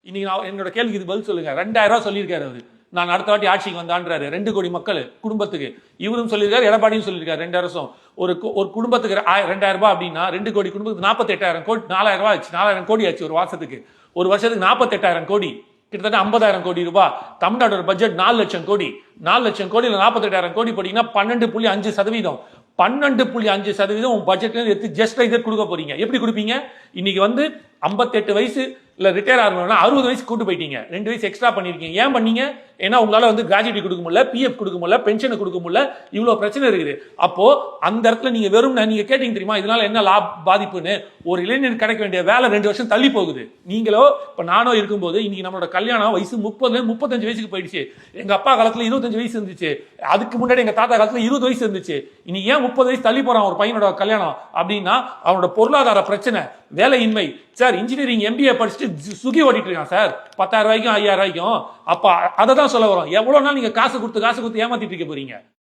இன்னைக்கு நான் என்னோட கேள்விக்கு இது பதில் சொல்லுங்க. 2000 ரூபாய் சொல்லியிருக்காரு அவரு. நான் அடுத்த வாட்டி ஆட்சிக்கு வந்தான்றாரு. 2 கோடி மக்கள் குடும்பத்துக்கு இவரும் சொல்லியிருக்காரு, எடப்பாடியும் சொல்லியிருக்காரு. 2 அரசும் ஒரு குடும்பத்துக்கு 2000 ரூபாய் அப்படின்னா 2 கோடி குடும்பத்துக்கு 48,000 கோடி, 4000 ரூபாய் ஆச்சு. 4000 கோடி ஆச்சு ஒரு வருஷத்துக்கு. ஒரு வருஷத்துக்கு 48,000 கோடி, கிட்டத்தட்ட 50,000 கோடி ரூபாய். தமிழ்நாட்டோட பட்ஜெட் 4 லட்சம் கோடி. 4 லட்சம் கோடியில் 48,000 கோடி போட்டீங்கன்னா 12.5%. 12.5% உங்க பட்ஜெட்ல எடுத்து ஜஸ்ட் ரைடர் கொடுக்க போறீங்க. எப்படி கொடுப்பீங்க? இன்னைக்கு 58 வயசு இல்ல ரிட்டையர் ஆகணும்னா 60 வயசு கூட்டு போயிட்டீங்க. 2 வயசு எக்ஸ்ட்ரா பண்ணிருக்கீங்க. ஏன் பண்ணீங்க? ஏன்னா உங்களால கிராஜுவிட்டி கொடுக்க முடியல, பிஎஃப் கொடுக்க முடியல, பென்ஷன் கொடுக்க முடியல, இவ்வளவு பிரச்சனை இருக்குது. அப்போ அந்த இடத்துல நீங்க வெறும் நீங்க கேட்டீங்க தெரியுமா, இதனால என்ன பாதிப்புன்னு? ஒரு இளைஞர் கிடைக்க வேண்டிய வேலை 2 வருஷம் தள்ளி போகுது. நீங்களோ இப்ப நானோ இருக்கும்போது இன்னைக்கு நம்மளோட கல்யாணம் வயசு 35 வயசுக்கு போயிடுச்சு. எங்க அப்பா காலத்துல 25 வயசு இருந்துச்சு. அதுக்கு முன்னாடி எங்க தாத்தா காலத்துல 20 வயசு இருந்துச்சு. இனி ஏன் 30 வயசு தள்ளி போறான் ஒரு பையனோட கல்யாணம் அப்படின்னா அவனோட பொருளாதார பிரச்சனை, வேலையின்மை. சார் இன்ஜினியரிங் எம்பிஏ படிச்சுட்டு சுகி ஓட்டிட்டு இருக்கான் சார், 10,000 ரூபாய்க்கும் 5,000 ரூபாய்க்கும். அப்ப அதை தான் சொல்ல வரோம். எவ்வளவு நாள் நீங்க காசு கொடுத்து ஏமாத்திட்டு இருக்க போறீங்க?